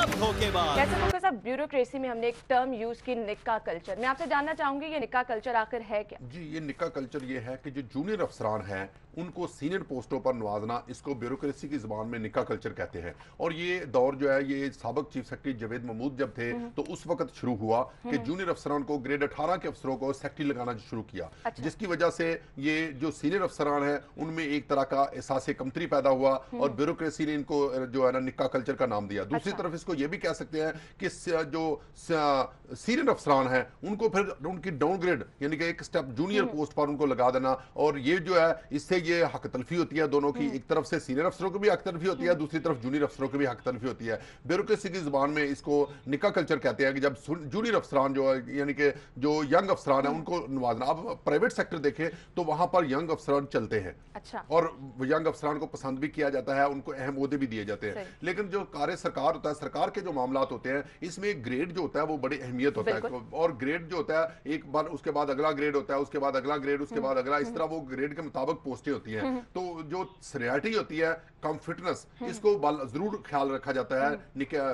सब धोखेबाज। कैसे प्रोफेसर साहब, ब्यूरोक्रेसी में हमने एक टर्म यूज की, निक्का कल्चर। मैं आपसे जानना चाहूंगी ये निक्का कल्चर आखिर है क्या? जी, ये निक्का कल्चर ये है कि जो जूनियर अफसरान हैं उनको सीनियर पोस्टों पर नवाजना, इसको ब्यूरोक्रेसी की जुबान में निक्का कल्चर कहते हैं। और ये दौर जो है ये साबिक चीफ सेक्रेटरी जावेद महमूद जब थे तो उस वक्त शुरू हुआ कि जूनियर अफसरान को ग्रेड 18 के अफसरों को सेक्रेटरी लगाना शुरू किया। अच्छा। जिसकी वजह से ये जो सीनियर अफसरान हैं उनमें एक तरह का एहसास कमतरी पैदा हुआ और ब्यूरोक्रेसी ने इनको जो है ना निक्का कल्चर का नाम दिया। दूसरी तरफ इसको ये भी कह सकते हैं कि जो सीनियर अफसरान हैं उनको फिर उनकी डाउनग्रेड यानी कि एक स्टेप जूनियर पोस्ट पर उनको लगा देना, और ये जो है इससे ये हक तलफी होती है दोनों की। एक तरफ से सीनियर अफसरों को भी हक तलफी होती है, दूसरी तरफ जूनियर अफसरों को भी हक तलफी होती है। ब्यूरोक्रेसी की जुबान में इसको निक्का कल्चर कहते हैं कि जब जूनियर अफसरान जो है यानी कि जो यंग अफसरान है उनको नवाजना। अब प्राइवेट सेक्टर देखें तो वहां पर यंग अफसरान चलते हैं। अच्छा। और यंग अफसरान को पसंद भी किया जाता है, उनको अहम ओहदे भी दिए जाते हैं। लेकिन जो कार्य सरकार होता है, सरकार के जो मामला होते हैं इसमें ग्रेड जो होता है वो बड़ी अहमियत होता है। और ग्रेड जो होता है एक बार उसके बाद अगला ग्रेड होता है, उसके बाद अगला ग्रेड, उसके बाद अगला, इस तरह वो ग्रेड के मुताबिक पोस्टें होती हैं। तो जो सीनियरिटी होती है, कम फिटनेस, इसको जरूर ख्याल रखा जाता है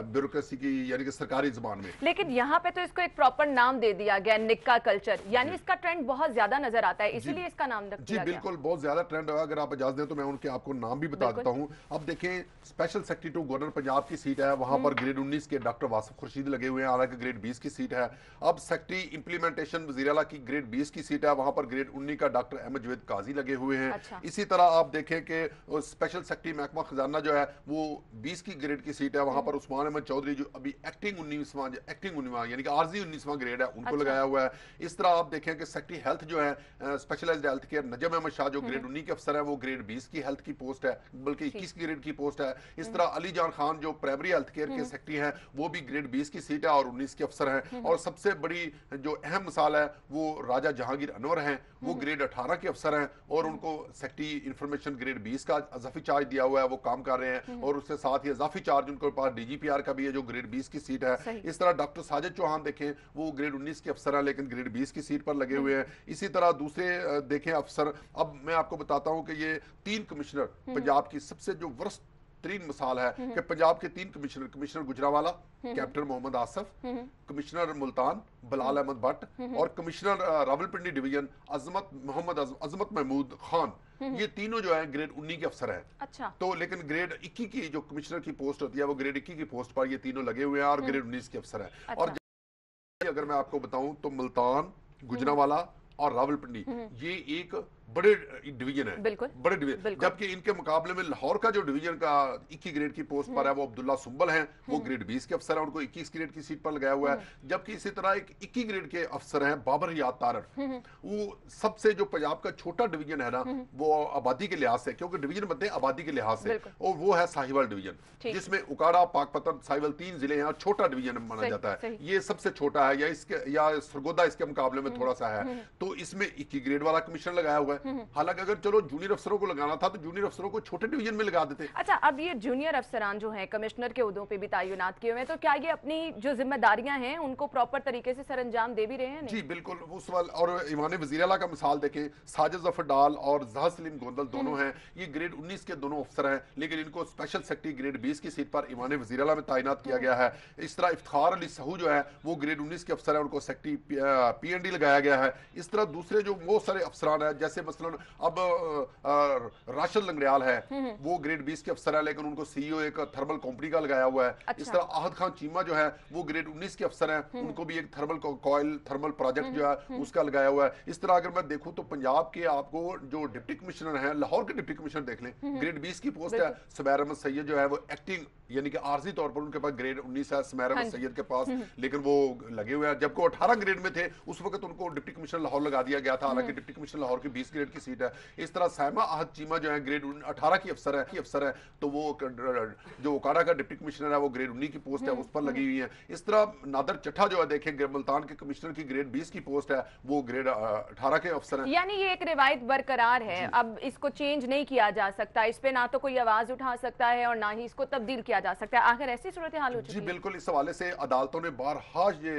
ब्यूरोक्रेसी की यानी कि सरकारी जुबान में। लेकिन यहाँ पे तो इसको एक प्रॉपर नाम दे दिया गया, निक्का कल्चर, यानी इसका ट्रेंड बहुत ज्यादा नजर आता है, इसीलिए इसका नाम रख दिया गया। बिल्कुल, बहुत ज्यादा ट्रेंड है। अगर आप इजाजत दें तो मैं उनके आपको नाम भी बता देता हूँ। अब देखें, special secretary to governor Punjab की सीट है, वहां पर ग्रेड 19 के डॉक्टर वासिफ खुर्शीद लगे हुए हैं, हालांकि ग्रेड 20 की सीट है। अब सेक्रेटरी इंप्लीमेंटेशन वज़ीर आला की ग्रेड 20 की सीट है, वहां पर ग्रेड 19 का डॉक्टर अहमद जवेद काजी लगे हुए हैं। अच्छा। इसी तरह आप देखें कि स्पेशल सेक्रेटरी महकमा खजाना जो है वो 20 की ग्रेड की सीट है, वहां पर उस्मान अहमद चौधरी जो अभी एक्टिंग 19वां यानी कि आरजी 19वां ग्रेड है उनको लगाया हुआ है। इस तरह आप देखें कि सेक्रेटरी हेल्थ जो है स्पेशलाइज्ड हेल्थ केयर नजम अहमद शाह जो ग्रेड 19 के अफसर है वो ग्रेड 20 की हेल्थ की पोस्ट है, बल्कि 21 की ग्रेड की पोस्ट है। इस तरह अली जान खान जो प्राइमरी हेल्थ केयर के सेक्रेटरी हैं वो भी ग्रेड 20 की सीट है और 19 के अफसर हैं। और सबसे बड़ी जो अहम मिसाल है वो राजा जहांगीर अनवर हैं, वो ग्रेड 18 के अफसर हैं और उनको सेक्रेटरी इंफॉर्मेशन ग्रेड 20 का अजाफी चार्ज दिया हुआ है, वो काम कर रहे हैं। और उसके साथ ही अजाफी चार्ज उनके पास डीजीपीआर का भी है जो ग्रेड 20 की सीट है। इस तरह डॉक्टर साजिद चौहान देखें वो ग्रेड 19 के अफसर हैं लेकिन ग्रेड 20 की सीट पर लगे हुए हैं। इसी तरह दूसरे देखें अफसर, अब मैं आपको बताता हूं कि ये 3 कमिश्नर पंजाब की सबसे जो वर्स्ट तरीन मिसाल है कि पंजाब के 3 commissioner Gujranwala, captain Muhammad Asif, commissioner Multan Bilal Ahmed Bhatt और कमिश्नर रावलपिंडी डिवीजन अजमत महमूद खान, ये तीनों जो है ग्रेड 19 के अफसर हैं। अच्छा। तो लेकिन ग्रेड 21 की जो कमिश्नर की पोस्ट होती है वो ग्रेड 21 की पोस्ट पर ये तीनों लगे हुए हैं और ग्रेड 19 के अफसर हैं। अच्छा। और अगर मैं आपको बताऊं तो मुल्तान, गुजरावाला और रावलपिंडी ये एक बड़े डिवीजन है, बड़े डिवीजन, जबकि इनके मुकाबले में लाहौर का जो डिवीजन का 21 ग्रेड की पोस्ट पर है वो अब्दुल्ला सुंबल हैं, वो ग्रेड 20 के अफसर हैं, उनको 21 ग्रेड की सीट पर लगाया हुआ है। जबकि इसी तरह एक 21 ग्रेड के अफसर हैं बाबर याद तारर, वो सबसे जो पंजाब का छोटा डिवीजन है ना वो आबादी के लिहाज से, क्योंकि डिवीजन बनते हैं आबादी के लिहाज से, और वो है साहिवाल डिवीजन, जिसमें उकाड़ा, पाकपतन, साहिवाल 3 जिले हैं और छोटा डिवीजन माना जाता है। ये सबसे छोटा है, या सरगोदा इसके मुकाबले में थोड़ा सा है। तो इसमें 21 ग्रेड वाला कमिश्नर लगाया हुआ है। हालांकि अगर चलो जूनियर अफसरों को लगाना था तो जूनियर अफसरों को छोटे डिवीजन में लगा देते। अच्छा, अब ये जूनियर अफसरान जो हैं कमिश्नर के ओहदों पे भी तैनात किए हुए हैं, तो क्या ये अपनी जो जिम्मेदारियां हैं उनको प्रॉपर तरीके से सरअंजाम दे भी रहे हैं? जी बिल्कुल, उस वाल और ईमान वज़ीर आला का मिसाल देखें, साजिद जफर डाल और जहा सलीम गोंदल दोनों हैं, ये ग्रेड 19 के दोनों अफसर हैं, लेकिन इनको स्पेशल सेक्रेटरी ग्रेड 20 की सीट पर ईमान वज़ीर आला में तैनात किया गया है। इस तरह इफ्तिखार अली सहू जो है वो ग्रेड 19 के अफसर है, उनको सेक्रेटरी PND लगाया गया है। इस तरह दूसरे जो बहुत सारे अफसरान हैं, जैसे मसलन अब राशिद लंगड़ियाल है वो ग्रेड 20 के अफसर है लेकिन उनको CEO एक थर्मल कंपनी का लगाया हुआ है। अच्छा। इस तरह आहद खान चीमा जो है वो ग्रेड 19 के अफसर हैं, उनको भी एक थर्मल प्रोजेक्ट जो है उसका लगाया हुआ है। इस तरह अगर मैं देखूं तो पंजाब के आपको जो डिप्टी कमिश्नर हैं, लाहौर के डिप्टी कमिश्नर देख लें, ग्रेड 20 की पोस्ट है। सुबैर अहमद सैयद जो है वो एक्टिंग यानी कि आर्जी तौर पर उनके पास ग्रेड 19 है सुबैर अहमद सैयद के पास, लेकिन वो लगे हुए हैं। जबकि 18 ग्रेड में थे उस वक्त उनको डिप्टी कमिश्नर लाहौर लगा दिया गया था, हालांकि डिप्टी कमिश्नर लाहौर की 20 ग्रेड की सीट है। इस तरह साइमा आहद चीमा जो है ग्रेड 18 की अफसर है, तो वो जो उकाड़ा का डिप्टी कमिश्नर है वो ग्रेड 19 की पोस्ट है, उस पर लगी हुई है। इस तरह नादर चट्ठा जो है देखें मुल्तान के कमिश्नर की ग्रेड 20 की पोस्ट है, वो ग्रेड 18 के अफसर है। यानी ये एक रिवायत बरकरार है, अब इसको चेंज नहीं किया जा सकता, इस पे ना तो कोई आवाज उठा सकता है और ना ही इसको तब्दील किया जा सकता है। आखिर ऐसी सूरत हाल हो चुकी है? जी बिल्कुल, इस हवाले से अदालतों ने बारहा ये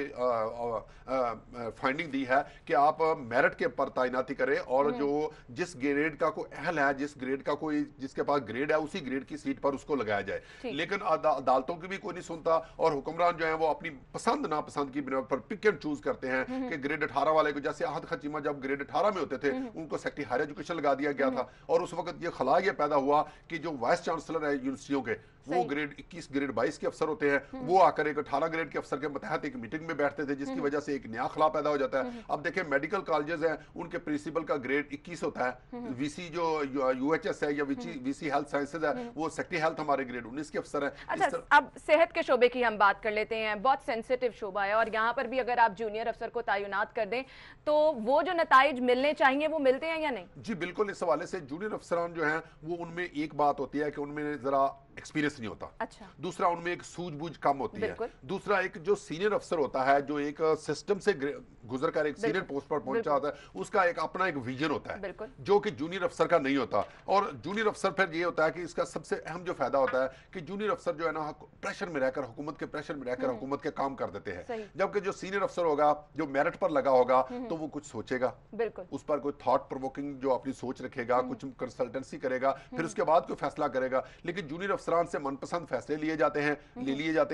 फाइंडिंग दी है कि आप मेरिट के पर तैनाती करें और जो जो जिस ग्रेड का कोई अहल है, जिस ग्रेड का कोई जिसके पास ग्रेड है, उसी ग्रेड की सीट पर उसको लगाया जाए। लेकिन अदालतों की भी कोई नहीं सुनता और हुक्मरान जो है वो अपनी पसंद नापसंद की बिना पर पिक एंड चूज करते हैं कि ग्रेड 18 वाले को, जैसे आहद खचीमा जब ग्रेड 18 में होते थे उनको सेक्रेटरी हायर एजुकेशन लगा दिया गया था, और उस वक्त ये खला ये पैदा हुआ कि जो वाइस चांसलर है यूनिवर्सिटियों के, वो ग्रेड 21 ग्रेड 22 के अफसर होते हैं, वो आकर एक 18 ग्रेड के अफसर के मतहत एक मीटिंग में बैठते थे, जिसकी वजह से एक नया खला पैदा हो जाता है। अब देखिए मेडिकल कॉलेजेस हैं, उनके प्रिंसिपल का ग्रेड 21 होता है, वीसी जो यूएचएस है या वीसी हेल्थ साइंसेज है, वो सेक्रेटरी हेल्थ हमारे ग्रेड 19 के अफसर है। अच्छा, अब सेहत के शोबे की हम बात कर लेते हैं, बहुत सेंसिटिव शोबा है, और यहाँ पर भी अगर आप जूनियर अफसर को तैनात कर दें तो वो जो नताइज मिलने चाहिए वो मिलते हैं या नहीं? जी बिल्कुल, इस हवाले से जूनियर अफसरान जो हैं वो उनमें एक बात होती है कि उनमें जरा एक्सपीरियंस नहीं होता। अच्छा। दूसरा उनमें एक सूझबूझ कम होती है। बिल्कुल। दूसरा एक जो सीनियर अफसर होता है, जो एक सिस्टम से गुजर कर एक सीनियर पोस्ट पर पहुंचा होता है, उसका एक अपना एक विजन होता है जो कि जूनियर अफसर का नहीं होता। और जूनियर अफसर फिर ये होता है कि इसका सबसे अहम जो फायदा होता है कि जूनियर अफसर जो है ना प्रेशर में रहकर, हुकूमत के प्रेशर में रहकर हुकूमत के काम कर देते हैं, जबकि जो सीनियर अफसर होगा जो मेरिट पर लगा होगा तो वो कुछ सोचेगा, उस पर कोई थॉट प्रोवोकिंग जो अपनी सोच रखेगा, कुछ कंसल्टेंसी करेगा, फिर उसके बाद कोई फैसला करेगा। लेकिन जूनियर अफसरान से मनपसंद फैसले लिए जाते हैं,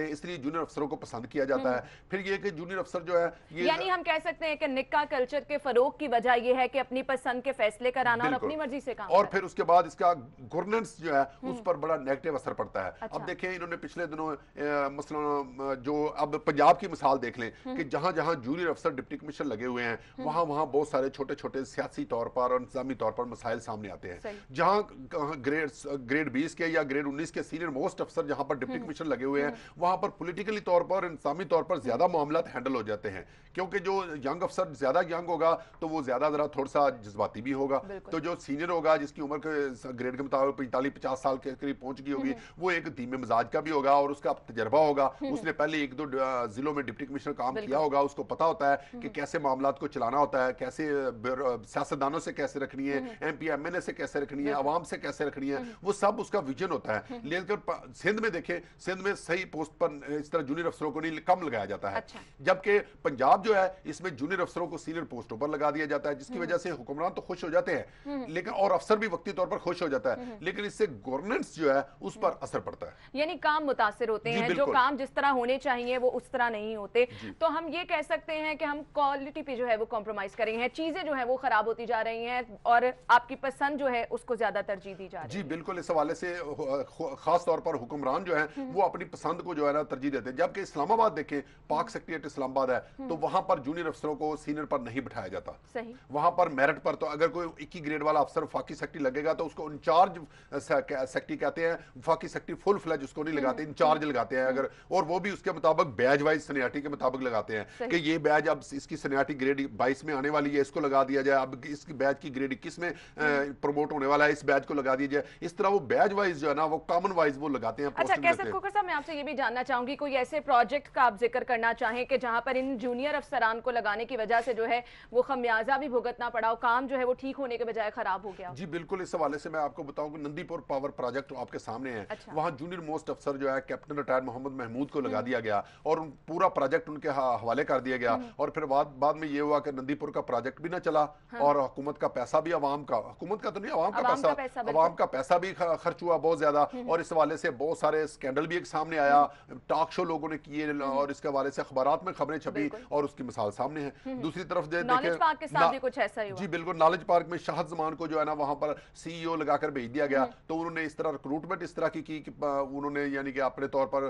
इसलिए जूनियर अफसरों को पसंद किया जाता है। फिर ये कि जूनियर अफसर जो है ये, यानी हम कह सकते हैं कि निक्का कल्चर के फरोग की वजह ये है कि अपनी पसंद के फैसले कराना और अपनी मर्जी से काम, और फिर उसके बाद इसका गवर्नेंस जो है उस पर बड़ा नेगेटिव असर पड़ता है। अब देखें इन्होंने पिछले दिनों मसलन जो अब पंजाब की मिसाल देख लें कि जहां जहां जूनियर अफसर डिप्टी कमिश्नर लगे हुए हैं, वहां वहां बहुत सारे छोटे छोटे सियासी तौर पर और इंतजामी तौर पर मसाइल सामने आते हैं। जहां ग्रेड 20 के या ग्रेड 19 के सीनियर मोस्ट अफसर जहां पर डिप्टी कमिश्नर लगे हुए हैं, वहां पर पॉलिटिकली तौर पर, इंतजामी तौर पर ज्यादा मामला हैंडल हो जाते हैं, क्योंकि जो यंग अफसर ज्यादा यंग होगा तो वो ज्यादा जरा थोड़ा सा जज्बाती भी होगा, तो जो सीनियर होगा जिसकी उम्र के ग्रेड के मुताबिक 45-50 साल के करीब पहुंच गई होगी, वो एक धीमे मिजाज का भी होगा और उसका तजर्बा होगा, उसने पहले 1-2 जिलों में डिप्टी कमिश्नर काम किया होगा, उसको पता होता है कि कैसे मामलात को चलाना होता है, कैसे सियासतदानों से कैसे रखनी है, MP MNA से कैसे रखनी है, आवाम से कैसे रखनी है, वो सब उसका विजन होता है। लेकिन सिंध में देखें, सिंध में सही पोस्ट पर इस तरह जूनियर अफसरों को नहीं कम लगाया जाता है। अच्छा। जबकि पंजाब जो है इसमें जूनियर अफसरों को सीनियर पोस्टों पर लगा दिया जाता है, जिसकी वजह से हुक्मरान तो खुश हो जाते हैं, लेकिन और अफसर भी वक्ती तौर पर खुश हो जाता है, लेकिन इससे गवर्नेंस जो है उस पर असर पड़ता है, यानी काम मुतासिर होते हैं, जो काम जिस तरह होने चाहिए वो उस तरह नहीं होते। तो हम ये कह सकते हैं कि हम क्वालिटी पे जो है वो कॉम्प्रोमाइज कर रहे हैं, चीजें जो है वो खराब होती जा रही हैं और आपकी पसंद जो है उसको ज्यादा तरजीह दी जा रही है। जी बिल्कुल, इस हवाले से खास तौर पर हुक्मरान जो है वो अपनी पसंद को जो है ना तरजीह देते हैं। जबकि इस्लामाबाद देखें, पाक सेक्रेटरीट इस्लामाबाद है, तो वहां पर जूनियर अफसरों को सीनियर पर नहीं बिठाया जाता। सही। वहां पर मेरिट पर, तो अगर कोई 21 ग्रेड वाला अफसर वफाकी सेक्रेटरी लगेगा तो उसको इंचार्ज सेक्रेटरी कहते हैं, वफाकी सेक्रेटरी फुल फ्लेज उसको नहीं लगाते, इंचार्ज लगाते हैं अगर, और वो भी उसके मुताबिक बैज वाइज सीनियरिटी के मुताबिक लगाते हैं कि ये बैज अब इसकी सीनियरिटी ग्रेड 22 में आने वाली है, इसको लगा दिया जाए, अब इस बैच की ग्रेड 21 में प्रमोट होने वाला है, इस बैच को लगा दिया जाए। इस तरह वो बैच वाइज जो है ना वो कॉमन वाइज वो लगाते हैं। अच्छा, कैसे कुकर साहब, मैं आपसे ये भी जानना चाहूंगी कोई ऐसे प्रोजेक्ट का आप जिक्र करना चाहें कि जहां पर इन जूनियर अफसरान को लगाने की वजह से जो है वो खमियाजा भी भुगतना पड़ा हो, काम जो है वो ठीक होने के बजाय खराब हो गया? जी बिल्कुल, इस हवाले से मैं आपको बताऊं कि नंदीपुर पावर प्रोजेक्ट आपके सामने है। अच्छा। वहां जूनियर मोस्ट अफसर जो है कैप्टन रिटायर्ड मोहम्मद महमूद को लगा दिया गया और पूरा प्रोजेक्ट उनके हवाले कर दिया गया, और फिर बाद में ये हुआ कि नंदीपुर का प्रोजेक्ट भी ना चला और हुकूमत का पैसा भी अवाम का, हुकूमत का तो नहीं, अवाम का पैसा भी खर्च हुआ बहुत ज्यादा, और इस हवाले से बहुत सारे स्कैंडल भी एक सामने आया, टॉक शो लोगों ने किए और इसके हवाले से अखबारात में खबरें छपी और उसकी मिसाल सामने है। दूसरी तरफ नॉलेज पार्क के साथ भी कुछ ऐसा ही हुआ। जी बिल्कुल, नॉलेज पार्क में शाहद जमान को जो है ना वहां पर CEO लगाकर भेज दिया गया, तो उन्होंने इस तरह रिक्रूटमेंट इस तरह की कि उन्होंने यानी कि अपने तौर पर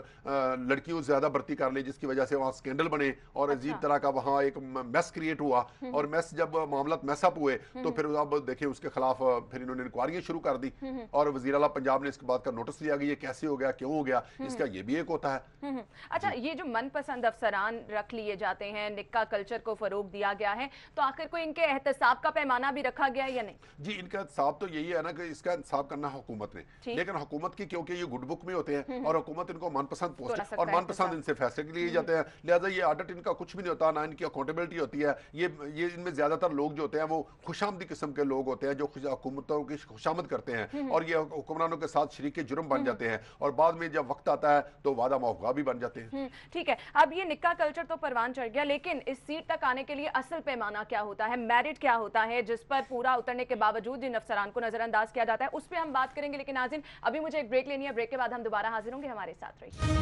लड़कियों से ज्यादा भर्ती कर ली, जिसकी वजह से वहां स्कैंडल बने और अजीब तरह का वहां एक मेस क्रिएट हुआ, और मेस जब मामला मैसअप हुए तो फिर अब देखें उसके खिलाफ फिर इन्होंने इंक्वायरी शुरू कर दी और वजीर आला पंजाब ने इसके बाद का नोटिस लिया कि ये कैसे हो गया, क्यों हो गया, इसका ये भी एक होता है। अच्छा, ये जो मनपसंद अफसरान रख लिए जाते हैं, निक्का कल्चर को फरोग दिया गया है, तो आखिर कोई इनके एहतसाब का पैमाना भी रखा गया है या नहीं? जी, इनका एहतसाब तो यही है ना कि इसका एहतसाब करना हुकूमत ने, लेकिन हुकूमत की क्योंकि ये गुड बुक में होते हैं और हुकूमत इनको मनपसंद पोस्ट और मनपसंद इनसे फैसले लिए जाते हैं, लिहाजा ये ऑडिट इनका कुछ भी नहीं होता, ना इनकी अकाउंटेबिलिटी होती है। ये इनमें ज्यादातर लोग जो होते हैं वो खुशामदी किस्म के लोग होते हैं जो हुकूमतों की खुशामद करते हैं और ये हुक्मरानों के साथ शरीक जुर्म बन जाते जाते हैं और बाद में जब वक्त आता है तो वादा मौका भी बन जाते हैं। ठीक है, अब ये निक्का कल्चर तो परवान चढ़ गया, लेकिन इस सीट तक आने के लिए असल पैमाना क्या होता है, मेरिट क्या होता है, जिस पर पूरा उतरने के बावजूद जिन अफसरान को नजरअंदाज किया जाता है, उस पर हम बात करेंगे। लेकिन नाज़रीन, अभी मुझे एक ब्रेक लेनी है, ब्रेक के बाद हम दोबारा हाजिर होंगे, हमारे साथ रहिए।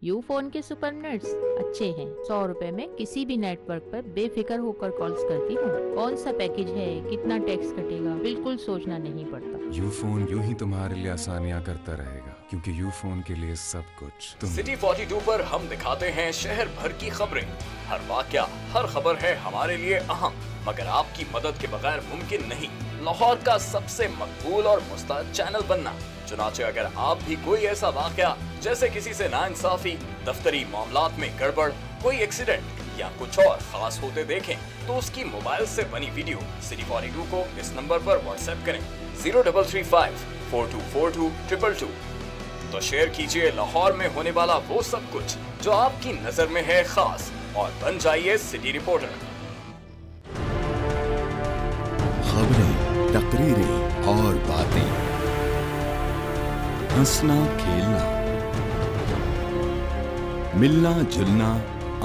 यूफोन के सुपर नेट्स अच्छे हैं। 100 रुपए में किसी भी नेटवर्क पर बेफिक्र होकर कॉल्स करती हूँ। कौन सा पैकेज है, कितना टैक्स कटेगा, बिल्कुल सोचना नहीं पड़ता। यूफोन यूं ही तुम्हारे लिए आसानियां करता रहेगा, क्योंकि यूफोन के लिए सब कुछ तुम। सिटी 42 पर हम दिखाते हैं शहर भर की खबरें। हर वाकया, हर खबर है हमारे लिए अहम, मगर आपकी मदद के बगैर मुमकिन नहीं लाहौर का सबसे मकबूल और मुस्तैद चैनल बनना। चुनाचे अगर आप भी कोई ऐसा वाकया, जैसे किसी से नाइंसाफी, दफ्तरी मामलात में गड़बड़, कोई एक्सीडेंट या कुछ और खास होते देखें, तो उसकी मोबाइल से बनी वीडियो सिटी 42 को इस नंबर पर व्हाट्सएप करें 0335 4242 222। तो शेयर कीजिए लाहौर में होने वाला वो सब कुछ जो आपकी नजर में है खास, और बन जाइए सिटी रिपोर्टर। खबरें, तकरीरें और बातें, हंसना खेलना, मिलना जुलना,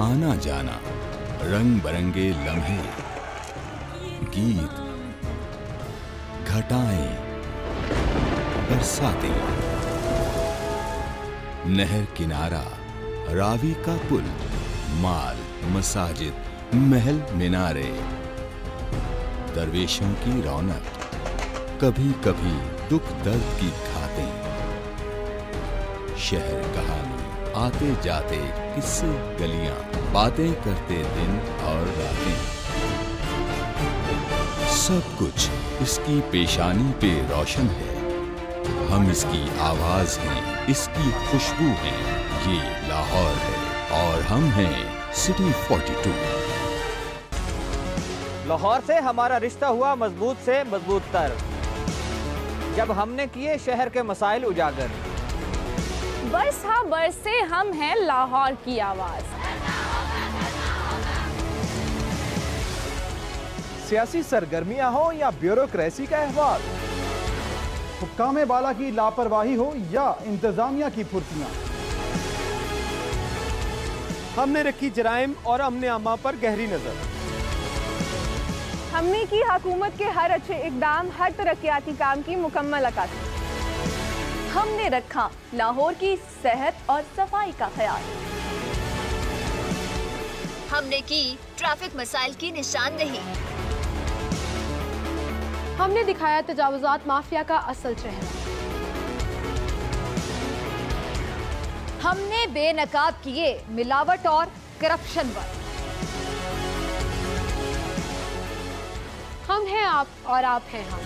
आना जाना, रंग बिरंगे लम्हे, गीत, घटाएं, बरसातें, नहर किनारा, रावी का पुल, माल, मसाजिद, महल मीनारे, दरवेशों की रौनक, कभी कभी दुख दर्द की घातें, शहर कहानी, आते जाते किस्से गलियां, बातें करते दिन और रातें, सब कुछ इसकी पेशानी पे रोशन है। हम इसकी आवाज हैं, इसकी खुशबू हैं, ये लाहौर है और हम हैं सिटी 42। लाहौर से हमारा रिश्ता हुआ मजबूत से मजबूत तर, जब हमने किए शहर के मसाइल उजागर। बस हाँ बस से हम हैं लाहौर की आवाज। सियासी सरगर्मियां हो या ब्यूरोक्रेसी का अहवाल, हुक्काम बाला की लापरवाही हो या इंतजामिया की फुर्तियां, हमने रखी जराइम और अमने आमा पर गहरी नजर। हमने की हुकूमत के हर अच्छे इकदाम, हर तरक्याती काम की मुकम्मल अक्कासी। हमने रखा लाहौर की सेहत और सफाई का ख्याल। हमने की ट्रैफिक मसाइल की निशानदेही। हमने दिखाया तजावुजात माफिया का असल चेहरा। हमने बेनकाब किए मिलावट और करप्शन पर। हम हैं आप और आप हैं हम।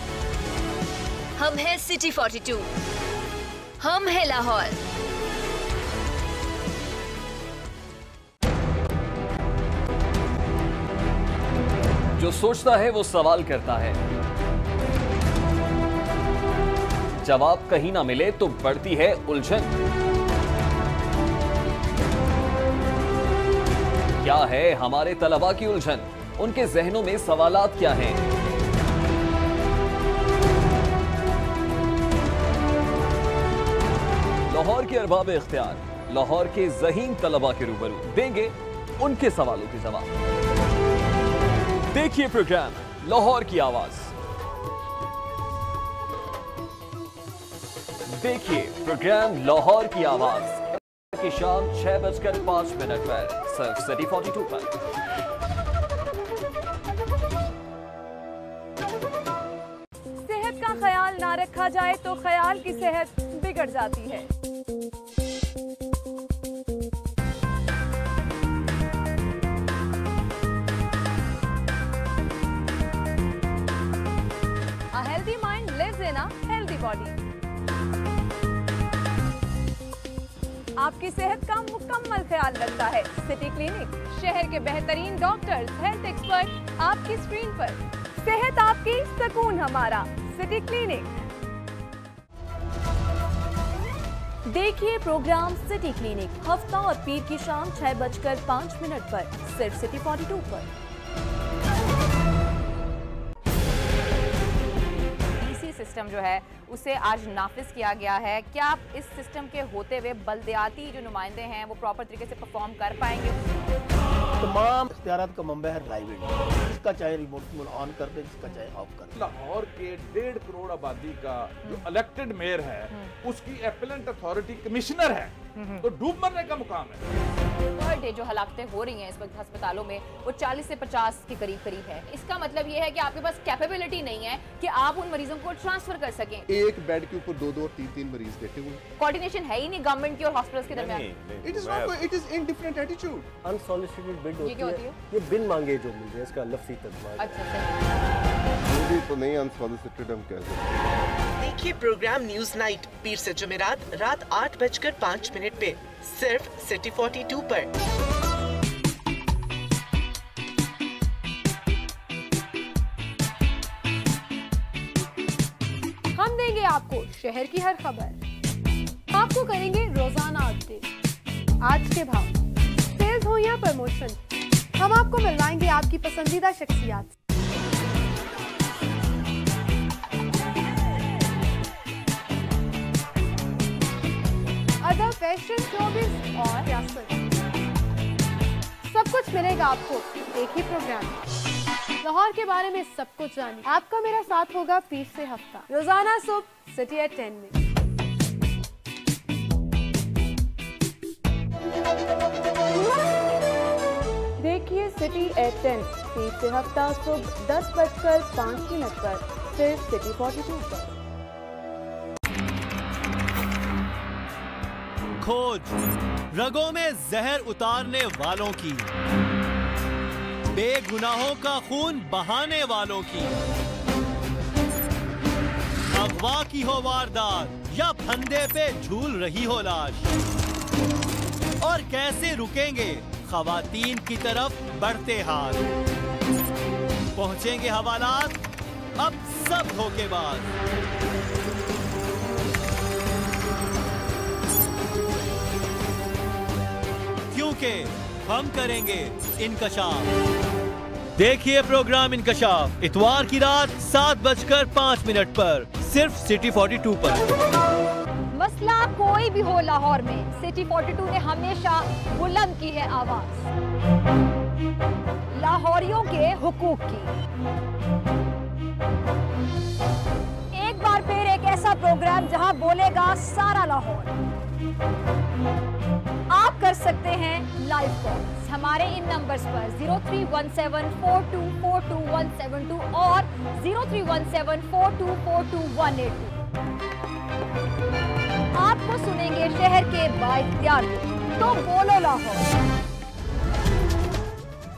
हम हैं सिटी 42, हम हैं लाहौर। जो सोचता है वो सवाल करता है, जवाब कहीं ना मिले तो बढ़ती है उलझन। क्या है हमारे तलबा की उलझन, उनके जहनों में सवालात क्या हैं? लाहौर के अरबाब इख्तियार लाहौर के ज़हीन तलबा के रूबरू देंगे उनके सवालों के जवाब। देखिए प्रोग्राम लाहौर की आवाज। देखिए प्रोग्राम लाहौर की आवाज की शाम 6:05 पर सिर्फ सिटी 42 पर। सेहत का ख्याल ना रखा जाए तो ख्याल की सेहत बिगड़ जाती है। A healthy mind lives in a healthy body. आपकी सेहत का मुकम्मल ख्याल रखता है सिटी क्लिनिक। शहर के बेहतरीन डॉक्टर्स, हेल्थ एक्सपर्ट आपकी स्क्रीन पर। सेहत आपकी, सुकून हमारा, सिटी क्लिनिक। देखिए प्रोग्राम सिटी क्लिनिक हफ्ता और पीर की शाम 6:05 पर सिर्फ सिटी 42 पर। सिस्टम जो है उसे आज नाफिज किया गया है। क्या आप इस सिस्टम के होते हुए बल्दियाती जो नुमाइंदे हैं वो प्रॉपर तरीके से परफॉर्म कर पाएंगे? तमाम इख्तियारात का मंबा है ड्राइविंग, जिसका चाहे रिमोट ऑन कर दे, जिसका चाहे ऑफ कर दे। लाहौर के 1.5 करोड़ आबादी का जो इलेक्टेड मेयर है उसकी एपेलेंट अथॉरिटी कमिश्नर है, तो डूब मरने का मुकाम है। पर डे जो हलाकतें हो रही हैं इस वक्त अस्पतालों में वो 40 से 50 के करीब है। इसका मतलब ये है कि आपके पास कैपेबिलिटी नहीं है कि आप उन मरीजों को ट्रांसफर कर सकें। एक बेड के ऊपर 2-2 और 3-3 मरीज देखे हुए। कोऑर्डिनेशन है ही नहीं गवर्नमेंट की और हॉस्पिटल्स के दरमियान। It is in different attitude. Unsolicited bid होती है, ये बिन मांगे जो मिल रहे हैं, इसका लफ्ज़ी तर्जुमा। अच्छा ये तो नहीं अनसॉलिसिटेड हम कह सकते। देखिए प्रोग्राम न्यूज नाइट पीर से जुमेरात रात 8:05 पे सिर्फ सिटी 42 पर। हम देंगे आपको शहर की हर खबर, आपको करेंगे रोजाना अपडेट, आज के भाव, सेल्स हो या प्रमोशन, हम आपको मिलवाएंगे आपकी पसंदीदा शख्सियात। अदब, फैशन, शोबिज़ और सियासत, सब कुछ मिलेगा आपको एक ही प्रोग्राम में। लाहौर के बारे में सब कुछ जानिए। आपका मेरा साथ होगा पीर से हफ्ता, रोजाना सुबह सिटी एट 10 में। देखिए सिटी एट 10 पीर से हफ्ता सुबह 10:05 पर सिर्फ सिटी 42 पर। खोज रगों में जहर उतारने वालों की, बेगुनाहों का खून बहाने वालों की, अगवा की हो वारदात या फंदे पे झूल रही हो लाश, और कैसे रुकेंगे खवातीन की तरफ बढ़ते हाथ। पहुंचेंगे हवालात अब सब धोखेबाज। क्योंकि हम करेंगे इनकशाफ। देखिए प्रोग्राम इनकशाफ इतवार की रात 7:05 पर सिर्फ सिटी 42 पर। मसला कोई भी हो लाहौर में, सिटी 42 ने हमेशा बुलंद की है आवाज लाहौरियों के हुकूक की। एक बार फिर एक ऐसा प्रोग्राम जहां बोलेगा सारा लाहौर। आप कर सकते हैं लाइव कॉल हमारे इन नंबर्स पर 031742422172 और 031742428182। आपको सुनेंगे शहर के बाइख्तियार, तो बोलो लाहौर।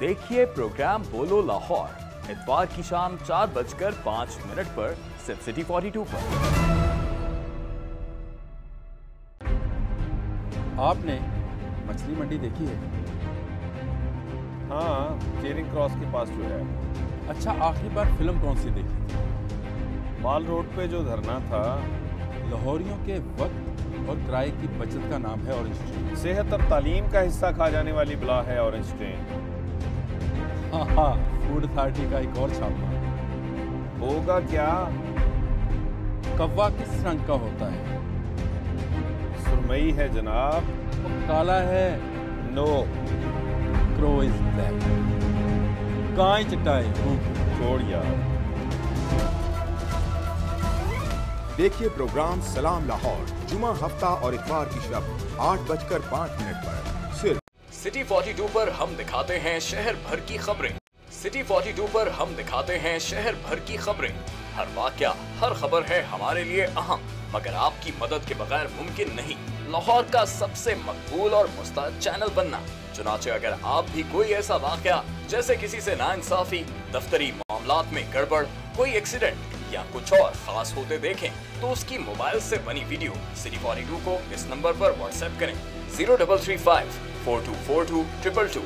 देखिए प्रोग्राम बोलो लाहौर इतवार की शाम 4:05 पर सिर्फ सिटी 42 पर। आपने मछली मंडी देखी है? हाँ, चेरिंग क्रॉस के पास जो है। अच्छा, आखिरी बार फिल्म कौन सी देखी थी? माल रोड पे जो धरना था। लाहौरियों के वक्त और किराए की बचत का नाम है ऑरेंज ट्रेन। सेहत और तालीम का हिस्सा खा जाने वाली बला है ऑरेंज ट्रेन। हाँ, फूड अथॉरिटी का एक और छापा होगा क्या? कौवा किस रंग का होता है? सुरमई है जनाब। काला है? नो। Crow is black. गाय चटाई। छोड़ यार। देखिए प्रोग्राम सलाम लाहौर जुमा हफ्ता और इतवार की शब 8:05 पर सिर्फ सिटी 42 पर हम दिखाते हैं शहर भर की खबरें। सिटी 42 पर हम दिखाते हैं शहर भर की खबरें। हर वाकया, हर खबर है हमारे लिए अहम, मगर आपकी मदद के बगैर मुमकिन नहीं लाहौर का सबसे मकबूल और मुस्तैद चैनल बनना। चुनाचे अगर आप भी कोई ऐसा वाकया जैसे किसी से नाइंसाफी, दफ्तरी मामलात में गड़बड़, कोई एक्सीडेंट या कुछ और खास होते देखें तो उसकी मोबाइल से बनी वीडियो सिटी 42 को इस नंबर पर व्हाट्सएप करें 0335 4242 222।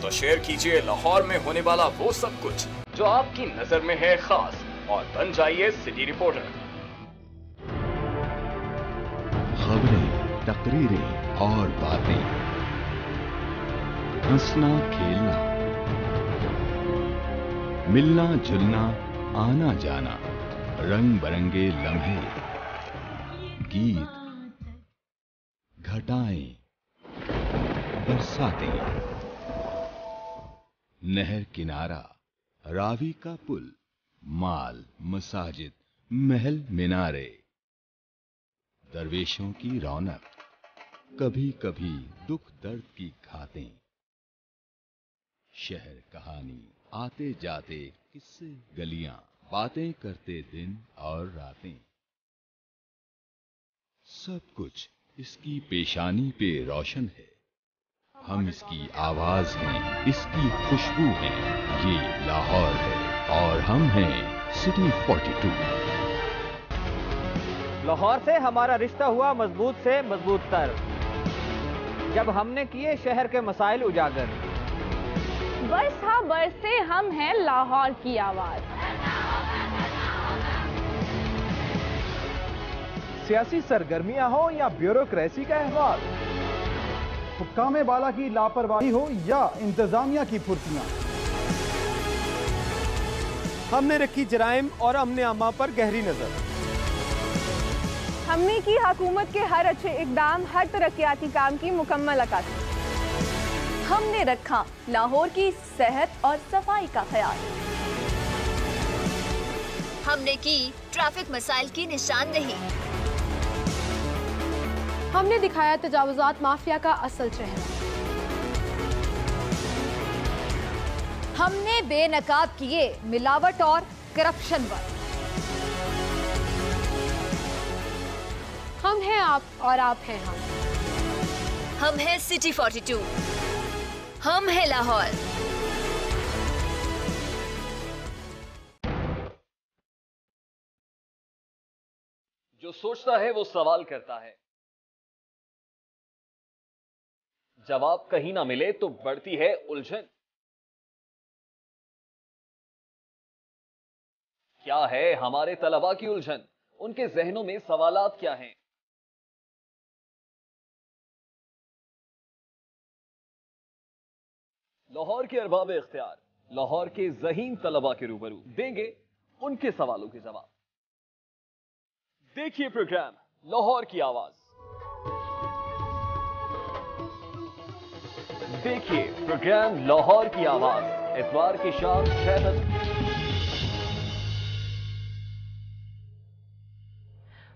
तो शेयर कीजिए लाहौर में होने वाला वो सब कुछ जो आपकी नजर में है खास और बन जाइए सिटी रिपोर्टर। खबरें, तकरीरें और बातें, हंसना खेलना, मिलना जुलना, आना जाना, रंग बरंगे लम्हे, गीत, घटाएं, बरसातें, नहर किनारा, रावी का पुल, माल, मसाजिद, महल, मीनारे, दरवेशों की रौनक, कभी कभी दुख दर्द की घातें, शहर कहानी, आते जाते किस्से, गलियां, बातें करते दिन और रातें, सब कुछ इसकी पेशानी पे रोशन है। हम इसकी आवाज हैं, इसकी खुशबू हैं। ये लाहौर है और हम हैं सिटी 42। लाहौर से हमारा रिश्ता हुआ मजबूत से मजबूत तर, जब हमने किए शहर के मसाइल उजागर। बरसा बरसे हम हैं लाहौर की आवाज। सियासी सरगर्मियां हो या ब्यूरोक्रेसी का अहवाल, हुक्काम बाला की लापरवाही हो या इंतजामिया की फुर्तियां, हमने रखी जराइम और अमने अम्मा पर गहरी नजर। हमने की हुकूमत के हर अच्छे इकदाम, हर तरक्याती काम की मुकम्मल अक्कासी। हमने रखा लाहौर की सेहत और सफाई का ख्याल। हमने की ट्रैफिक मसाइल की निशानदेही। हमने दिखाया तजावुजात माफिया का असल चेहरा। हमने बेनकाब किए मिलावट और करप्शन पर। हम हैं आप और आप हैं हम। हम हैं सिटी 42। हम हैं लाहौर। जो सोचता है वो सवाल करता है, जवाब कहीं ना मिले तो बढ़ती है उलझन। क्या है हमारे तलबा की उलझन? उनके जहनों में सवालात क्या हैं? लाहौर के अरबाब इख्तियार, लाहौर के ज़हीन तलबा के रूबरू देंगे उनके सवालों के जवाब। देखिए प्रोग्राम लाहौर की आवाज। देखिए प्रोग्राम लाहौर की आवाज इतवार की शाम 6 बजे।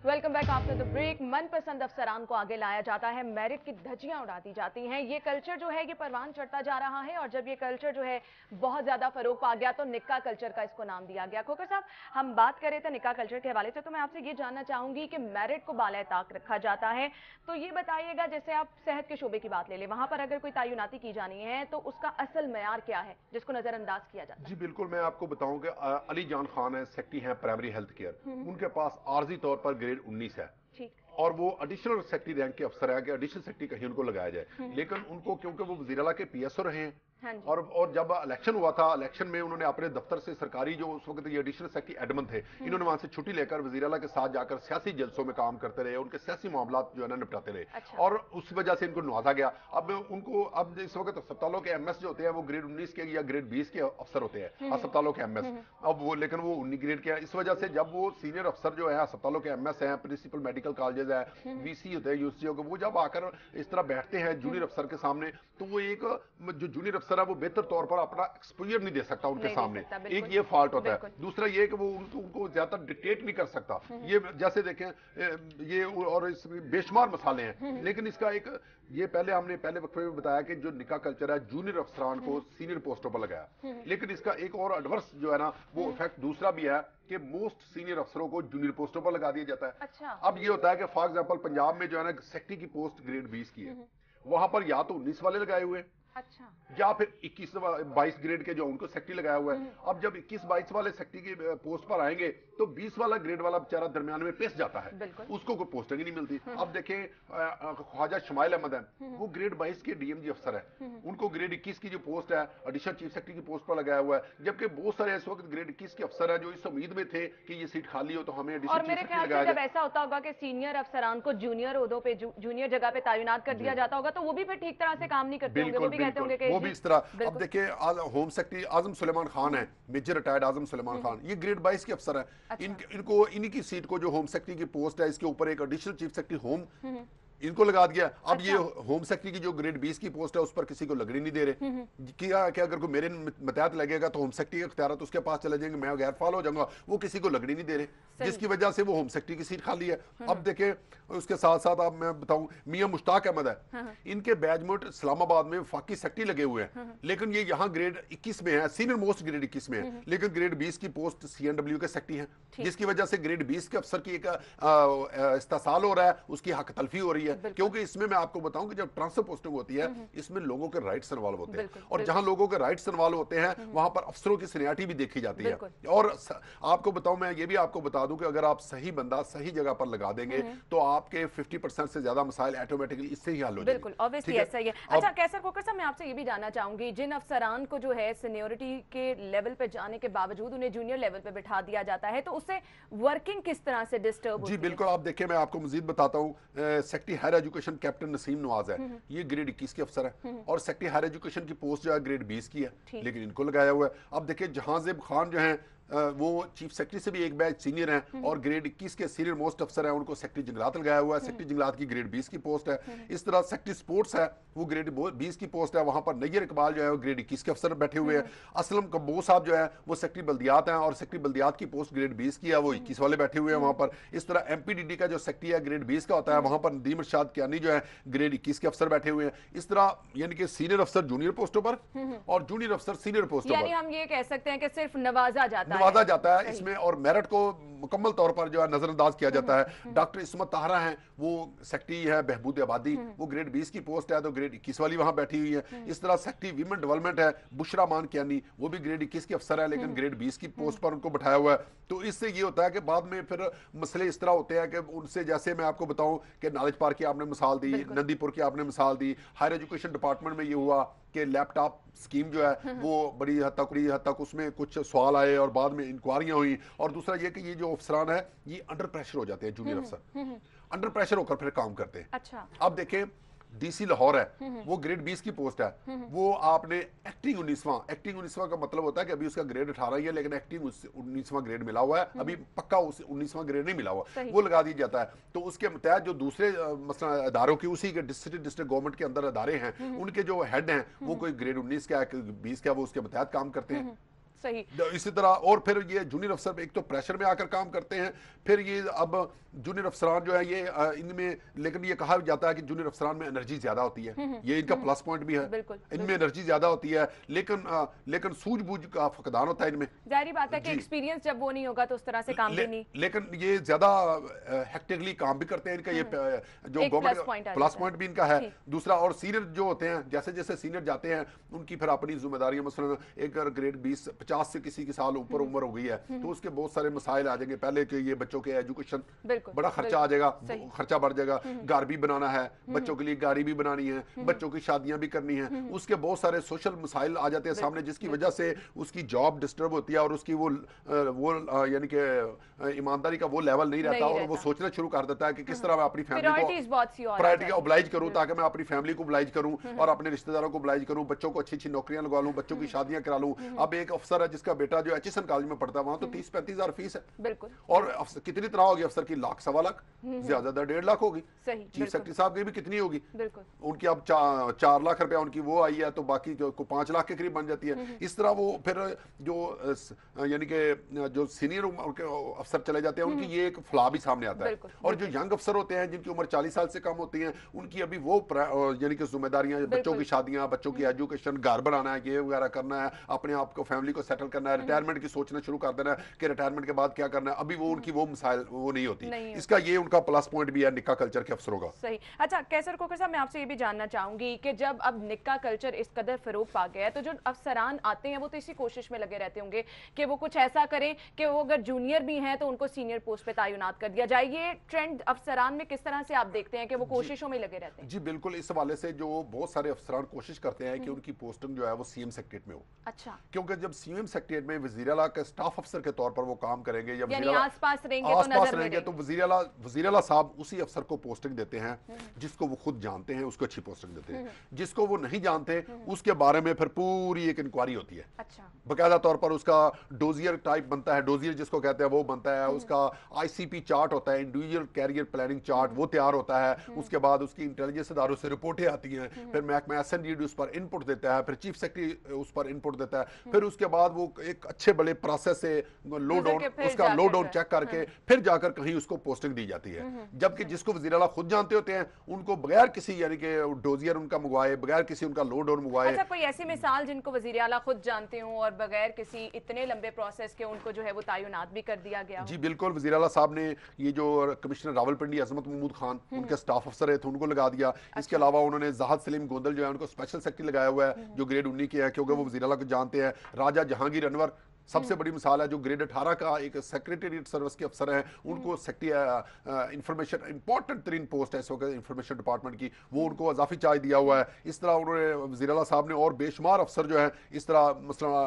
Welcome back after the break. मनपसंद अफसरान को आगे लाया जाता है, मेरिट की धज्जियां उड़ा दी जाती हैं। ये कल्चर जो है ये परवान चढ़ता जा रहा है और जब ये कल्चर जो है बहुत ज्यादा फरोग पा गया तो निक्का कल्चर का इसको नाम दिया गया। खोकर साहब, हम बात कर रहे थे निक्का कल्चर के हवाले से, तो मैं आपसे ये जानना चाहूंगी कि मेरिट को बाला ताक रखा जाता है, तो ये बताइएगा जैसे आप सेहत के शोबे की बात ले लें, वहां पर अगर कोई तैनाती की जानी है तो उसका असल मेयार क्या है जिसको नजरअंदाज किया जाता है? जी बिल्कुल, मैं आपको बताऊं कि अली जान खान है, सेक्रेटरी हैं प्राइमरी हेल्थ केयर, उनके पास आर्जी तौर पर ग्रेड 19 है और वो एडिशनल सेक्रेटरी रैंक के अफसर है कि एडिशनल सेक्रेटरी कहीं उनको लगाया जाए, लेकिन उनको क्योंकि वो वज़ीर-ए-आला के पीएसओ रहे हैं और जब इलेक्शन हुआ था, इलेक्शन में उन्होंने अपने दफ्तर से सरकारी जो उस वक्त ये एडिशनल सेक्रेटरी एडमन थे, इन्होंने वहां से छुट्टी लेकर वज़ीर-ए-आला के साथ जाकर सियासी जलसों में काम करते रहे, उनके सियासी मामलात जो है ना निपटाते रहे और उस वजह से इनको नवाजा गया। अब उनको अब इस वक्त अस्पतालों के एमएस जो होते हैं वो ग्रेड 19 के या ग्रेड 20 के अफसर होते हैं अस्पतालों के एमएस, अब वो लेकिन वो 19 ग्रेड के हैं। इस वजह से जब वो सीनियर अफसर जो है अस्पतालों के एमएस हैं, प्रिंसिपल मेडिकल कॉलेजेस है, वीसी होते हैं यूनिवर्सिटियों के, वो जब आकर इस तरह बैठते हैं जूनियर अफसर के सामने, तो वो एक जो जूनियर अफसर है वो बेहतर तौर पर अपना एक्सपोजर नहीं दे सकता उनके सामने, एक ये फॉल्ट होता है। दूसरा ये कि वो उनको ज्यादा डिक्टेट नहीं कर सकता। ये जैसे देखें ये और इसमें बेशुमार मसाले हैं, लेकिन इसका एक ये पहले वक्फे में बताया कि जो निकाह कल्चर है जूनियर अफसरान को सीनियर पोस्टों पर लगाया, लेकिन इसका एक और एडवर्स जो है ना वो इफेक्ट दूसरा भी है कि मोस्ट सीनियर अफसरों को जूनियर पोस्टों पर लगा दिया जाता है। अच्छा। अब ये होता है कि फॉर एग्जांपल पंजाब में जो है ना सेक्रेटरी की पोस्ट ग्रेड 20 की है, वहां पर या तो 19 वाले लगाए हुए, अच्छा, या फिर 21-22 ग्रेड के जो उनको सेक्रेटरी लगाया हुआ है। अब जब 21-22 वाले सेक्रेटरी की पोस्ट पर आएंगे तो 20 वाला ग्रेड वाला बेचारा दरमियान में पेश जाता है, उसको कोई पोस्टिंग ही नहीं मिलती। अब देखें ख्वाजा शमाइल अहमद है, वो ग्रेड 22 के डीएमजी अफसर है, उनको ग्रेड 21 की जो पोस्ट है एडिशनल चीफ सेक्रेटरी की पोस्ट पर लगाया हुआ है, जबकि बहुत सारे इस वक्त ग्रेड 21 के अफसर है जो इस उम्मीद में थे कि ये सीट खाली हो तो हमें एडिशनल और मेरे ख्याल से जब ऐसा होता होगा कि सीनियर अफसरान को जूनियर ओहदों पे जूनियर जगह पे तैनात कर दिया जाता होगा तो वो भी फिर ठीक तरह से काम नहीं करते होंगे, वो भी कहते होंगे कि वो भी इस तरह। अब देखिए होम सेक्रेटरी आजम सुलेमान खान है, मेजर रिटायर्ड आजम सुलेमान खान, ये ग्रेड 22 के अफसर है। इनको इन्हीं की सीट को जो होम सेक्रेटरी की पोस्ट है, इसके ऊपर एक एडिशनल चीफ सेक्रेटरी होम इनको लगा दिया। अब ये होम सेक्रेटरी की जो ग्रेड 20 की पोस्ट है उस पर किसी को लगनी नहीं दे रहे कि अगर कोई मेरे मतहत लगेगा तो होम सेक्रेटरी के इख्तियार उसके पास चले जाएंगे, मैं गैर फाल हो जाऊंगा, वो किसी को लगनी नहीं दे रहे, जिसकी वजह से वो होम सेक्रेटरी की सीट खाली है। अब देखे उसके साथ साथ आप मैं बताऊं मियां मुश्ताक अहमद है, इनके बैजमेंट इस्लामाबाद में वफाकी सेक्रेटरी लगे हुए हैं, लेकिन ये यहाँ ग्रेड 21 में है, सीनियर मोस्ट ग्रेड 21 में है, लेकिन ग्रेड 20 की पोस्ट CNW के सेक्रेटरी है, जिसकी वजह से ग्रेड 20 के अफसर की एक इस्तेसाल हो रहा है, उसकी हक तलफी हो रही है। क्योंकि इसमें मैं आपको बताऊं कि जब ट्रांसफर पोस्टिंग होती है इसमें लोगों के राइट्स इन्वॉल्व होते हैं, और जहां लोगों के राइट्स इन्वॉल्व होते हैं वहां पर अफसरों की सीनियरिटी भी देखी जाती है। और आपको बताऊं, मैं ये भी आपको बता दूं कि अगर आप सही बंदा सही जगह पर लगा देंगे तो आपके 50% से ज्यादा मसाइल ऑटोमेटिकली इससे ही हल हो जाएंगे। बिल्कुल, ऑब्वियसली ऐसा ही है। अच्छा कैसर खोखर साहब, मैं आपसे ये भी जानना चाहूंगी, जिन अफसरान को जो है सीनियरिटी के लेवल पे जाने के बावजूद उन्हें जूनियर लेवल पे बिठा दिया जाता है, तो उससे वर्किंग किस तरह से डिस्टर्ब होती है? जी बिल्कुल, आप देखिए मैं आपको मजीद बताता हूँ। Secretary higher education captain Naseem Nawaz है, ये ग्रेड 21 के अफसर है, और सेक्रेटरी हायर एजुकेशन की पोस्ट जो है ग्रेड 20 की है, लेकिन इनको लगाया हुआ है। अब देखिए जहांजेब खान जो है वो चीफ सेक्रेटरी से भी एक बैच सीनियर हैं, और ग्रेड 21 के सीनियर मोस्ट अफसर हैं, उनको सेक्रेटरी जंगलात लगाया हुआ है, सेक्रेटरी जंगलात की ग्रेड 20 की पोस्ट है। इस तरह सेक्रेटरी स्पोर्ट्स है, वो ग्रेड 20 की पोस्ट है, वहां पर नैयर इकबाल जो है वो ग्रेड 21 के अफसर बैठे हुए हैं। असलम कब्बोस साहब जो है वो सेक्रेटरी बल्दियात हैं, और सेक्रेटरी बल्दियात की पोस्ट ग्रेड 20 की है, वो 21 वाले बैठे हुए हैं वहां पर। इस तरह MPDD का जो सेक्रेटरी है ग्रेड 20 का होता है, वहां पर नदीम इरशाद कियानी जो है ग्रेड 21 के अफसर बैठे हुए हैं। इस तरह यानी कि सीनियर अफसर जूनियर पोस्टों पर और जूनियर अफसर सीनियर पोस्टों पर, यानी हम ये कह सकते हैं कि सिर्फ नवाजा जाता है इसमें, और मेरिट को मुकम्मल तौर पर जो है नजरअंदाज किया जाता है। डॉक्टर इस्मत ताहरा हैं, वो सेक्रेटरी है बहबूद आबादी, वो ग्रेड 20 की पोस्ट है, तो ग्रेड 21 वाली वहां बैठी हुई है। इस तरह सेक्रेटरी वीमेन डेवलपमेंट है बुशरा मान कियानी, वो भी ग्रेड 21 के अफसर है, लेकिन ग्रेड 20 की पोस्ट पर उनको बैठाया हुआ है। तो इससे ये होता है कि बाद में फिर मसले इस तरह होते हैं कि उनसे, जैसे मैं आपको बताऊं कि नॉलेज पार्क की आपने मिसाल दी, नंदीपुर की आपने मिसाल दी, हायर एजुकेशन डिपार्टमेंट में ये हुआ कि लैपटॉप स्कीम जो है वो बड़ी हद तक उसमें कुछ सवाल आए और बाद में इंक्वायरियां हुई। और दूसरा ये कि ये जो अफसरान है ये अंडर प्रेशर हो जाते हैं, जूनियर अफसर अंडर प्रेशर होकर फिर काम करते हैं। अच्छा, अब देखें DC लाहौर है, वो ग्रेड 20 की पोस्ट है, वो आपने एक्टिंग 19वां का मतलब होता है कि अभी उसका ग्रेड 18 ही है, लेकिन एक्टिंग 19वां ग्रेड मिला हुआ है, अभी पक्का 19वां ग्रेड नहीं मिला हुआ, वो लगा दिया जाता है। तो उसके तहत जो दूसरे मसला इदारों की उसी के डिस्ट्रिक्ट गवर्नमेंट के अंदर इदारे हैं, उनके जो हेड हैं वो कोई ग्रेड 19 का 20 का, वो उसके तहत काम करते हैं। सही। इसी तरह और फिर ये जूनियर अफसर एक तो प्रेशर में आकर काम करते हैं, फिर ये अब जूनियर अफसरान जो है ये इनमें, लेकिन ये कहा जाता है कि जूनियर अफसरान में एनर्जी ज्यादा होती है, ये इनका प्लस पॉइंट भी है, इनमें एनर्जी ज्यादा होती है, लेकिन सूझबूझ का फकदान होता है इनमें। जाहिर बात है कि एक्सपीरियंस जब वो नहीं होगा तो उस तरह से काम भी नहीं, लेकिन ये ज्यादा हेक्टिकली काम भी करते हैं, इनका ये जो गवर्नमेंट प्लस पॉइंट भी इनका है। दूसरा, और सीनियर जो होते हैं, जैसे जैसे सीनियर जाते हैं उनकी फिर अपनी जिम्मेदारियां, मसलन एक ग्रेड 50 से किसी की साल ऊपर उम्र हो गई है तो उसके बहुत सारे मसाइल आ जाएंगे। पहले के ये बच्चों के एजुकेशन बड़ा खर्चा आ जाएगा, खर्चा बढ़ जाएगा, घर भी बनाना है बच्चों के लिए, गाड़ी भी बनानी है, बच्चों की शादियां भी करनी है, उसके बहुत सारे सोशल मसाइल आ जाते हैं सामने, जिसकी वजह से उसकी जॉब डिस्टर्ब होती है और उसकी वो यानी कि ईमानदारी का वो लेवल नहीं रहता, और वो सोचना शुरू कर देता है कि किस तरह मैं अपनी फैमिली को प्रायोरिटी का ओब्लाइज करूं, ताकि मैं अपनी फैमिली को ओब्लाइज करूं और अपने रिश्तेदारों को ओब्लाइज करूं, बच्चों को अच्छी अच्छी नौकरियां लगवा लूं, बच्चों की शादियां करा लूं। अब एक अफसर है जिसका बेटा जो HSN कॉलेज में पढ़ता है, वहां तो 30-35 हजार फीस है, बिल्कुल, और कितनी तरह होगी अफसर की, लाख सवा लाख, ज्यादा 1.5 लाख होगी। चीफ सेक्रेटरी साहब की भी कितनी होगी, उनकी अब 4 लाख रुपया उनकी वो आई है, तो बाकी को 5 लाख के करीब बन जाती है। इस तरह वो फिर जो यानी कि जो सीनियर अफसर चले जाते हैं उनकी ये एक फ्लॉ भी सामने आता है, और जो यंग अफसर होते हैं जिनकी उम्र 40 साल से कम होती है, उनकी अभी वो यानी कि जिम्मेदारियां, बच्चों की शादियां, बच्चों की एजुकेशन, घर बनाना है, ये वगैरह करना है, अपने आप को फैमिली को सेटल करना है, रिटायरमेंट की सोचना शुरू कर देना है कि रिटायरमेंट के बाद क्या करना है, अभी वो उनकी वो मिसाइल वो नहीं होती। इसका ये उनका प्लस पॉइंट भी है निक्का कल्चर के अफसरों का। सही। अच्छा कैसर खोखर साहब, मैं आपसे ये भी जानना चाहूंगी कि जब अब निक्का कल्चर इस कदर फरोग पा गया है, तो जो अफसरान आते हैं वो तो इसी कोशिश में लगे रहते होंगे कि वो कुछ ऐसा करें कि वो अगर जूनियर भी हैं तो उनको सीनियर पोस्ट पे तैनात कर दिया जाए। ये ट्रेंड अफसरान में किस तरह से आप देखते हैं कि वो कोशिशों में लगे रहते हैं? जी बिल्कुल, इस हवाले से जो बहुत सारे अफसरान कोशिश करते हैं कि उनकी पोस्टिंग जो है वो CM सेक्रेटरीट में हो। अच्छा। क्योंकि जब CM सीएम सेक्रेटरीट में वज़ीर आला के स्टाफ अफसर के तौर पर वो काम करेंगे या यानी आसपास रहेंगे तो वज़ीर आला साहब उसी अफसर को पोस्टिंग देते हैं जिसको वो खुद जानते हैं, उसको अच्छी पोस्टिंग देते हैं। जिसको वो नहीं जानते उसके बारे में फिर पूरी एक इंक्वायरी होती है। अच्छा। बाकायदा तौर पर उसका डोजियर टाइप बनता है, डोजियर जिसको कहते हैं वो बनता है, उसका आईसीपी चार्ट होता है, इंडिविजुअल कैरियर प्लानिंग चार्ट, वो तैयार होता है। उसके बाद उसकी इंटेलिजेंस इदारों से रिपोर्टें आती हैं, फिर महकमा एसएनडीडी उस पर इनपुट देता है, फिर चीफ सेक्रेटरी उस पर इनपुट देता है, फिर उसके बाद वो एक अच्छे बड़े प्रोसेस से उसका लोड डाउन चेक करके फिर जाकर कहीं उसको पोस्टिंग दी जाती है। जबकि जिसको वज़ीर आला खुद जानते होते हैं उनको बगैर किसी यानी कि डोजियर उनका मंगवाए, बगैर किसी उनका लोड डाउन मंगवाए। अच्छा, कोई ऐसी मिसाल जिनको वज़ीर आला खुद जानते हो और बगैर किसी इतने लंबे प्रोसेस के उनको जो है वो तैनात भी कर दिया गया? जी बिल्कुल, वज़ीर आला साहब ने ये जो कमिश्नर रावलपिंडी अजमत महमूद खान उनके स्टाफ अफसर है तो उनको लगा दिया। इसके अलावा उन्होंने ज़ाहद सलीम गोंदल जो है उनको स्पेशल सेक्रेटरी लगाया हुआ है जो ग्रेड 19 के है, क्योंकि वो वज़ीर आला को जानते हैं। राजा जहांगीर अनवर सबसे बड़ी मिसाल है जो ग्रेड 18 का एक सेक्रेटरीट सर्विस के अफसर हैं, उनको सेक्रेटरी इंफॉर्मेशन इंपॉर्टेंट तरीन पोस्ट है इस वक्त इंफॉर्मेशन डिपार्टमेंट की, वो उनको अजाफी चार्ज दिया हुआ है। इस तरह उन्होंने वज़ीर आला साहब ने और बेशुमार अफसर जो है इस तरह मसला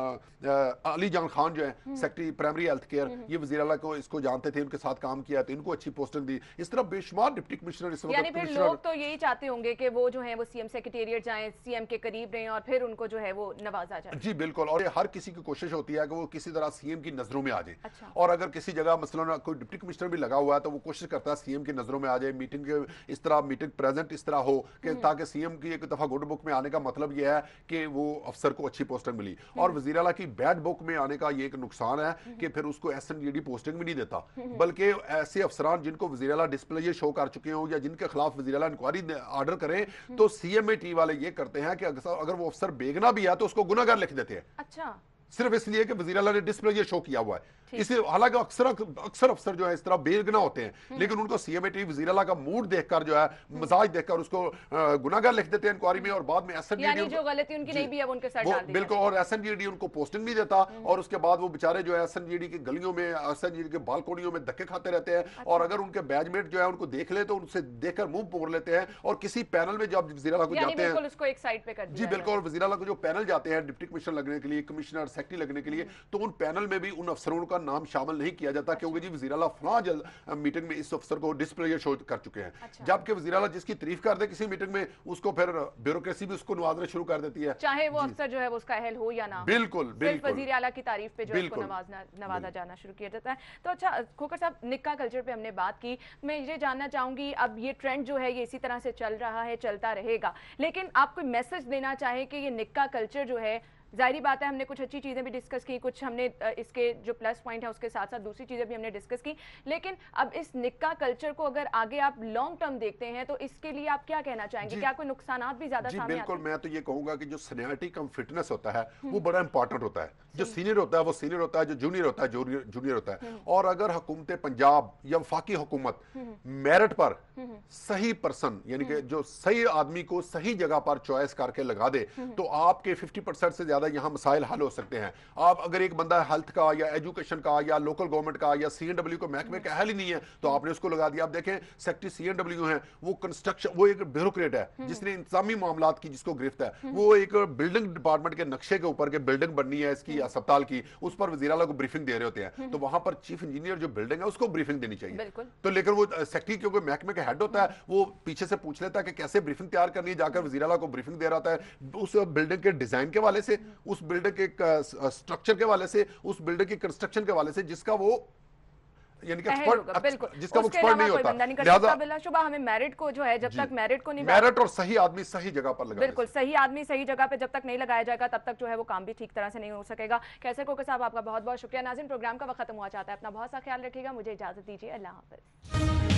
अली जान खान जो है सेक्रेटरी प्राइमरी हेल्थ केयर, ये वज़ीर आला को इसको जानते थे, उनके साथ काम किया तो इनको अच्छी पोस्टिंग दी। इस तरह बेशुमार डिप्टी कमिश्नर इस वक्त। यानी फिर लोग तो यही चाहते होंगे कि वो जो है वो सीएम सेक्रेटेरिएट जाएं, सीएम के करीब रहें और फिर उनको जो है वो नवाजा जाए। जी बिल्कुल, और हर किसी की कोशिश होती है कि वो किसी तरह सीएम की नजरों में आ जाए। अच्छा। और अगर किसी जगह मसलन कोई डिप्टी कमिश्नर भी लगा हुआ है तो वो कोशिश करता है सीएम की नजरों में आ जाए, मीटिंग के इस तरह मीटिंग प्रेजेंट इस तरह हो कि ताकि सीएम की एक दफा गुड बुक में आने का मतलब यह है कि वो अफसर को अच्छी पोस्टिंग मिली। और वज़ीर आला की बैड बुक में आने का ये एक नुकसान है कि फिर उसको एसएनडीडी पोस्टिंग भी नहीं देता, बल्कि ऐसे अफसरान जिनको वज़ीर आला डिस्प्लेजर शो कर चुके हो या जिनके खिलाफ वज़ीर आला इंक्वायरी ऑर्डर करें तो सीएमएटी वाले ये करते हैं कि अगर वो अफसर बेगना भी है तो उसको गुनाहगार लिख देते हैं। अच्छा। सिर्फ इसलिए कि वज़ीर आला ने डिस्प्लेजर शो किया हुआ है। इसे हालांकि अक्सर अफसर जो है इस तरह बेगुनाह होते हैं, लेकिन उनको सीएमएटी वज़ीर आला का मूड देखकर जो है मजाज देखकर उसको गुनाहगार लिख देते हैं इंक्वायरी में और बाद में एसएनडीडी जो गलती उनकी नहीं भी है उनके सर डाल देते हैं। बिल्कुल, और एसएनडीडी उनको पोस्टिंग नहीं देता और उसके बाद वो बेचारे जो है एसएनडीडी की गलियों में एसएनडीडी के बालकोनियों में धक्के खाते रहते हैं। और अगर उनके बैचमेट जो है उनको देख ले तो उनसे देखकर मुंह मोड़ लेते हैं और किसी पैनल में जब वज़ीर आला को जाते हैं उसको एक साइड पे कर दिया। जी बिल्कुल, वज़ीर आला को जो पैनल जाते हैं डिप्टी कमिश्नर लगने के लिए, कमिश्नर सेक्रेटरी लगने के लिए, तो उन पैनल में भी उन अफसरों का नाम शामिल नहीं किया जाता क्योंकि जी वज़ीर आला फलां मीटिंग में इस अफसर को डिस्प्लेजर शो कर चुके हैं। जबकि वज़ीर आला जिसकी तारीफ कर दे किसी मीटिंग में उसको फिर ब्यूरोक्रेसी भी उसको नवाजना शुरू कर देती है, चाहे वो अफसर जो है वो उसका अहल हो या ना। बिल्कुल बिल्कुल, वज़ीर आला की तारीफ पे जो है उसको नवाजा जाना शुरू किया जाता है। तो अच्छा खोकर साहब, निक्का कल्चर पे हमने बात की, मैं ये जानना चाहूंगी अब ये ट्रेंड जो है ये इसी तरह से चल रहा है, चलता रहेगा, लेकिन आप कोई मैसेज देना चाहे कि ये निक्का कल्चर जो है, जाहिर बात है हमने कुछ अच्छी चीज़ें भी डिस्कस की, कुछ हमने इसके जो प्लस पॉइंट है उसके साथ साथ दूसरी चीज़ें भी हमने डिस्कस की, लेकिन अब इस निक्का कल्चर को अगर आगे आप लॉन्ग टर्म देखते हैं तो इसके लिए आप क्या कहना चाहेंगे? क्या कोई नुकसान भी ज्यादा सामने आते हैं? बिल्कुल, मैं तो ये कहूंगा कि जो सीनियरिटी कम फिटनेस होता है वो बड़ा इंपॉर्टेंट होता है। जो सीनियर होता है वो सीनियर होता है, जो जूनियर होता है जूनियर होता है। और अगर हुकूमत पंजाब या वफाकी हुकूमत मेरिट पर सही पर्सन यानी कि जो सही आदमी को सही जगह पर चॉइस करके लगा दे तो आपके 50% से ज्यादा यहाँ मसाइल हल हो सकते हैं। आप अगर एक बंदा हेल्थ का या एजुकेशन का या लोकल गवर्नमेंट का या सीएनडब्ल्यू को महकमे का अहल ही नहीं है तो आपने उसको लगा दिया। आप देखें सेक्रेटरी सीएनडब्ल्यू है, वो कंस्ट्रक्शन, वो एक ब्यूरोक्रेट है जिसने इंतजामी मामलात की जिसको गिरफ्त है, वो एक बिल्डिंग डिपार्टमेंट के नक्शे के ऊपर के बिल्डिंग बननी है इसकी अस्पताल की, उस पर वज़ीर आला को ब्रीफिंग दे रहे होते हैं, तो वहां पर चीफ इंजीनियर जो बिल्डिंग है उसको ब्रीफिंग देनी चाहिए। तो लेकिन वो सेक्रेटरी क्योंकि महकमे का हेड होता है वो पीछे से पूछ लेता है कि कैसे ब्रीफिंग तैयार करनी है, जाकर वज़ीर आला को ब्रीफिंग दे रहा होता है उस बिल्डिंग के डिजाइन के वाले से, उस बिल्डिंग के स्ट्रक्चर के वाले से, उस बिल्डिंग की कंस्ट्रक्शन के वाले से जिसका वो यानी कि जिसका वो एक्सपर्ट नहीं होता। लिहाजा बिलाशुबा हमें मेरिट को जो है जब तक मेरिट को नहीं, मेरिट और सही आदमी सही जगह पर लगा, बिल्कुल सही आदमी सही जगह पे जब तक नहीं लगाया जाएगा तब तक जो है वो काम भी ठीक तरह से नहीं हो सकेगा। कैसर खोकर साहब आपका बहुत बहुत शुक्रिया। नाज़रीन, प्रोग्राम का वक्त खत्म हुआ चाहता है, अपना बहुत सा ख्याल रखिएगा, मुझे इजाजत दीजिए, अल्लाह हाफ़िज़।